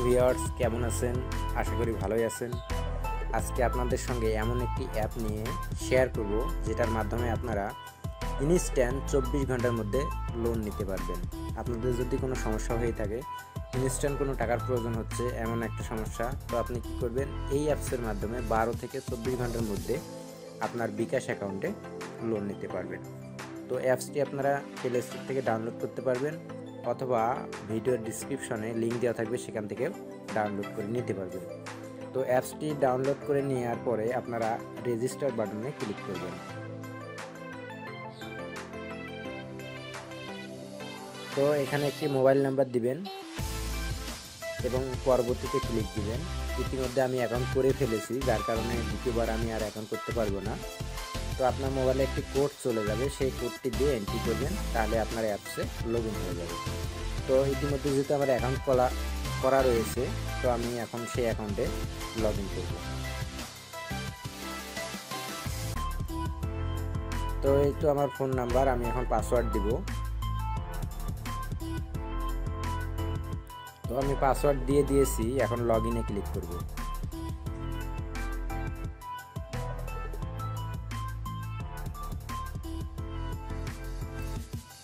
Viewers, কেমন আছেন? আশা করি ভালোই আছেন। আজকে আপনাদের সঙ্গে এমন একটি অ্যাপ নিয়ে শেয়ার করব, যেটার মাধ্যমে আপনারা ইনস্ট্যান্ট 24 ঘন্টার মধ্যে লোন নিতে পারবেন। আপনাদের যদি কোনো সমস্যা হয়ে থাকে, ইনস্ট্যান্ট কোনো টাকার প্রয়োজন হচ্ছে এমন একটা সমস্যা, তো আপনি কি করবেন, এই অ্যাপসের মাধ্যমে 12 থেকে 24 ঘন্টার মধ্যে আপনার বিকাশ অ্যাকাউন্টে লোন নিতে পারবেন। তো অ্যাপসটি আপনারা প্লে স্টোর থেকে ডাউনলোড করতে পারবেন, অথবা ভিডিওর ডিসক্রিপশনে লিঙ্ক দেওয়া থাকবে, সেখান থেকে ডাউনলোড করে নিতে পারবেন। তো অ্যাপসটি ডাউনলোড করে নেওয়ার পরে আপনারা রেজিস্টার বাটনে ক্লিক করবেন। তো এখানে একটি মোবাইল নাম্বার দিবেন এবং পরবর্তীতে ক্লিক দিবেন। ইতিমধ্যে আমি অ্যাকাউন্ট করে ফেলেছি, যার কারণে দ্বিতীয়বার আমি আর অ্যাকাউন্ট করতে পারবো না। তো আপনার মোবাইলে একটি কোড চলে যাবে, সেই কোডটি দিয়ে এন্ট্রি করবেন, তাহলে আপনার অ্যাপসে লগ ইন হয়ে যাবে। তো ইতিমধ্যে যেহেতু আমার অ্যাকাউন্ট করা রয়েছে, তো আমি এখন সেই অ্যাকাউন্টে লগ ইন করব। তো এই তো আমার ফোন নাম্বার, আমি এখন পাসওয়ার্ড দিব। তো আমি পাসওয়ার্ড দিয়ে দিয়েছি, এখন লগ ইনে ক্লিক করব।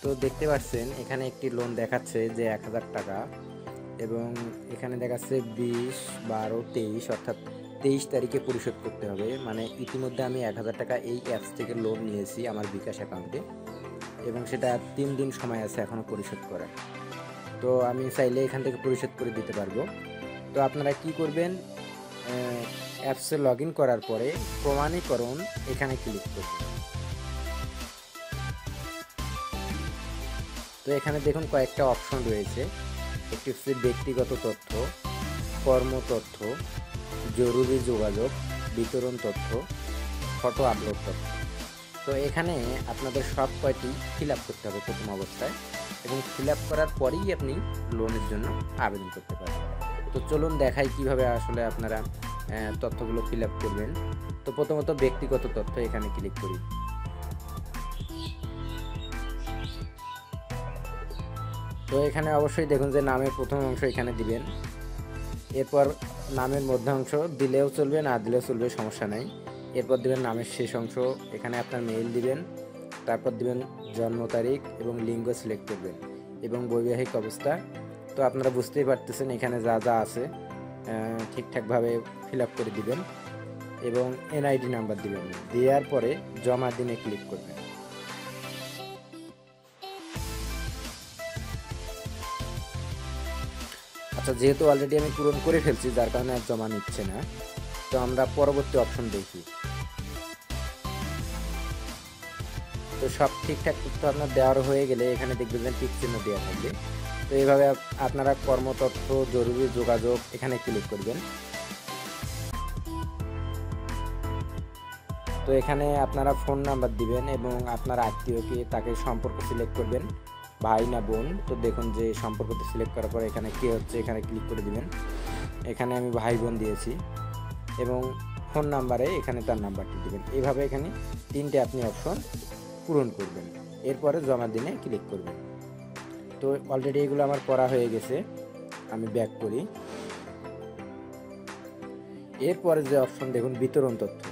তো দেখতে পাচ্ছেন এখানে একটি লোন দেখাচ্ছে যে 1000 টাকা, এবং এখানে দেখাচ্ছে 20, 12, 23, অর্থাৎ 23 তারিখে পরিশোধ করতে হবে। মানে ইতিমধ্যে আমি 1000 টাকা এই অ্যাপস থেকে লোন নিয়েছি আমার বিকাশ অ্যাকাউন্টে, এবং সেটা 3 দিন সময় আছে এখনও পরিশোধ করার। তো আমি চাইলে এখান থেকে পরিশোধ করে দিতে পারবো। তো আপনারা কি করবেন, অ্যাপসে লগ ইন করার পরে প্রমাণীকরণ এখানে ক্লিক করবেন। তো এখানে দেখুন কয়েকটা অপশন রয়েছে। একটি হচ্ছে ব্যক্তিগত তথ্য, কর্ম তথ্য, জরুরি যোগাযোগ, বিতরণ তথ্য, ফটো আপলোড তথ্য। তো এখানে আপনাদের সব কয়টি ফিল আপ করতে হবে প্রথম অবস্থায়, এবং ফিল আপ করার পরেই আপনি লোনের জন্য আবেদন করতে পারবেন। তো চলুন দেখাই কিভাবে আসলে আপনারা তথ্যগুলো ফিল আপ করবেন। তো প্রথমত ব্যক্তিগত তথ্য, এখানে ক্লিক করি। তো এখানে অবশ্যই দেখুন যে নামের প্রথম অংশ এখানে দিবেন, এরপর নামের মধ্যাংশ দিলেও চলবে, না দিলেও চলবে, সমস্যা নাই। এরপর দিবেন নামের শেষ অংশ, এখানে আপনার মেইল দিবেন, তারপর দিবেন জন্ম তারিখ এবং লিঙ্গ সিলেক্ট করবেন, এবং বৈবাহিক অবস্থা। তো আপনারা বুঝতেই পারতেছেন এখানে যা যা আছে ঠিকঠাকভাবে ফিল আপ করে দিবেন, এবং এনআইডি নাম্বার দিবেন। দেওয়ার পরে জমা দিনে ক্লিক করবেন। আচ্ছা, যেহেতু অলরেডি আমি পূরণ করে ফেলছি, যার কারণে আর জমা নিচ্ছে না। তো আমরা পরবর্তী অপশন দেখি। তো সব ঠিকঠাক তথ্য আপনার দেওয়ার হয়ে গেলে এখানে দেখবেন যে টিক চিহ্ন দেওয়া থাকবে। তো এইভাবে আপনারা কর্মতথ্য, জরুরি যোগাযোগ এখানে ক্লিক করবেন। তো এখানে আপনারা ফোন নাম্বার দিবেন এবং আপনার আত্মীয়কে তাকে সম্পর্ক সিলেক্ট করবেন, ভাই না বোন। তো দেখুন যে সম্পর্কতে সিলেক্ট করার পর এখানে কে হচ্ছে এখানে ক্লিক করে দিবেন। এখানে আমি ভাই বোন দিয়েছি, এবং ফোন নাম্বারে এখানে তার নাম্বারটি দিবেন। এইভাবে এখানে 3টে আপনি অপশন পূরণ করবেন, এরপরে জমা দিনে ক্লিক করবেন। তো অলরেডি এগুলো আমার করা হয়ে গেছে, আমি ব্যাক করি। এরপরে যে অপশন দেখুন বিতরণ তথ্য।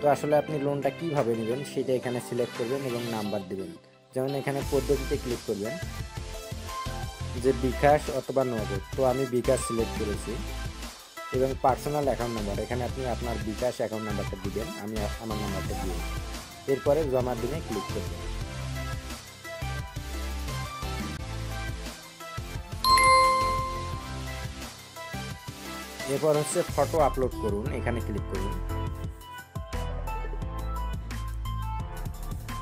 তো আসলে আপনি লোনটা কিভাবে নেবেন সেটা এখানে সিলেক্ট করবেন এবং নাম্বার দিবেন। যেমন এখানে পদ্ধতিতে ক্লিক করবেন যে বিকাশ অথবা নগদ। তো আমি বিকাশ সিলেক্ট করেছি, এবং পার্সোনাল অ্যাকাউন্ট নাম্বার, এখানে আপনি আপনার বিকাশ অ্যাকাউন্ট নাম্বারটা দিবেন, আমি আমার নাম্বারটা দিয়ে। এরপরে জমা দিনে ক্লিক করবেন। এরপর হচ্ছে ফটো আপলোড করুন, এখানে ক্লিক করুন।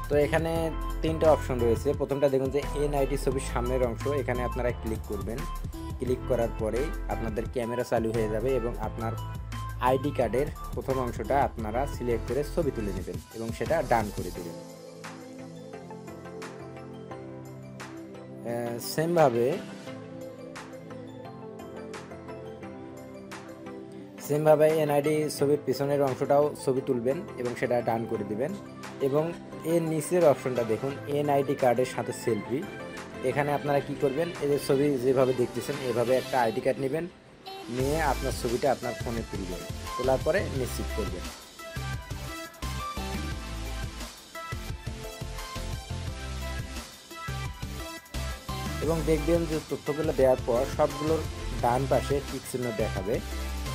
তো এখানে 3টে অপশন রয়েছে। প্রথমটা দেখুন যে এনআইডি ছবির সামনের অংশ, এখানে আপনারা ক্লিক করবেন। ক্লিক করার পরে আপনাদের ক্যামেরা চালু হয়ে যাবে, এবং আপনার আইডি কার্ডের প্রথম অংশটা আপনারা সিলেক্ট করে ছবি তুলে নেবেন, এবং সেটা ডান করে দেবেন। সেমভাবে এনআইডি ছবির পিছনের অংশটাও ছবি তুলবেন, এবং সেটা ডান করে দিবেন, এবং এর নিচের অপশনটা দেখুন, এনআইডি কার্ডের সাথে সেলফি। এখানে আপনারা কি করবেন, এই যে ছবি যেভাবে দেখতেছেন এভাবে একটা আইডি কার্ড নেবেন, নিয়ে আপনার ছবিটা আপনার ফোনে তুলবেন, তোলার পরে নিশ্চিত করবেন। এবং দেখবেন যে তথ্যগুলো দেওয়ার পর সবগুলোর ডান পাশে টিক চিহ্ন দেখাবে।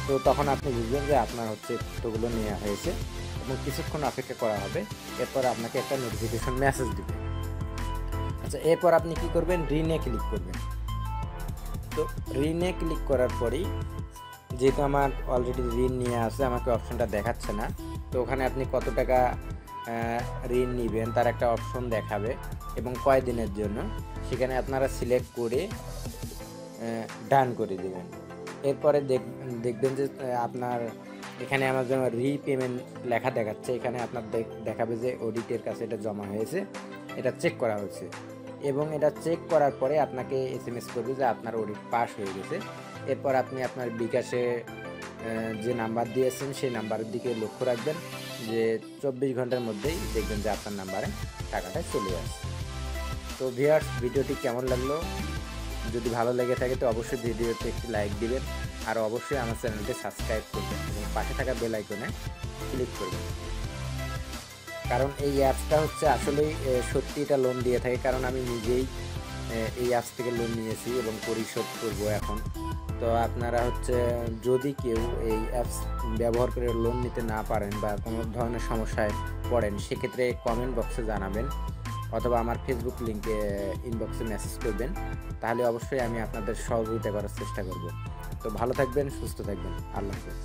তো তখন আপনি বুঝবেন যে আপনার হচ্ছে তথ্যগুলো নেওয়া হয়েছে এবং কিছুক্ষণ অপেক্ষা করা হবে। এরপর আপনাকে একটা নোটিফিকেশন মেসেজ দিবে। আচ্ছা, এরপর আপনি কি করবেন, রিনে ক্লিক করবেন। তো রিনে ক্লিক করার পরেই যেহেতু আমার অলরেডি ঋণ নিয়ে আসে, আমাকে অপশনটা দেখাচ্ছে না। তো ওখানে আপনি কত টাকা ঋণ নেবেন তার একটা অপশন দেখাবে এবং কয় দিনের জন্য, সেখানে আপনারা সিলেক্ট করে ডান করে দেবেন। এরপরে দেখবেন যে আপনার এখানে আমার জন্য রিপেমেন্ট লেখা দেখাচ্ছে। এখানে আপনার দেখাবে যে অডিটের কাছে এটা জমা হয়েছে, এটা চেক করা হয়েছে এবং এটা চেক করার পরে আপনাকে SMS করবে যে আপনার অডিট পাস হয়ে গেছে। এরপর আপনি আপনার বিকাশে যে নাম্বার দিয়েছেন সেই নাম্বারের দিকে লক্ষ্য রাখবেন, যে 24 ঘন্টার মধ্যেই দেখবেন যে আপনার নাম্বারে টাকাটা চলে আসে। তো ভিউয়ার্স, ভিডিওটি কেমন লাগলো? যদি ভালো লেগে থাকে তো অবশ্যই ভিডিওতে একটি লাইক দিবেন, আর অবশ্যই আমার চ্যানেলটি সাবস্ক্রাইব করবেন এবং পাশে থাকা বেল আইকনে ক্লিক করবেন। কারণ এই অ্যাপসটা হচ্ছে আসলেই সত্যি এটা লোন দিয়ে থাকে, কারণ আমি নিজেই এই অ্যাপস থেকে লোন নিয়েছি এবং পরিশোধ করব এখন। তো আপনারা হচ্ছে যদি কেউ এই অ্যাপস ব্যবহার করে লোন নিতে না পারেন বা কোনো ধরনের সমস্যায় পড়েন, সেক্ষেত্রে কমেন্ট বক্সে জানাবেন অথবা আমার ফেসবুক লিঙ্কে ইনবক্সে মেসেজ করবেন, তাহলে অবশ্যই আমি আপনাদের সহযোগিতা করার চেষ্টা করব। তো ভালো থাকবেন, সুস্থ থাকবেন, আল্লাহ হাফেজ।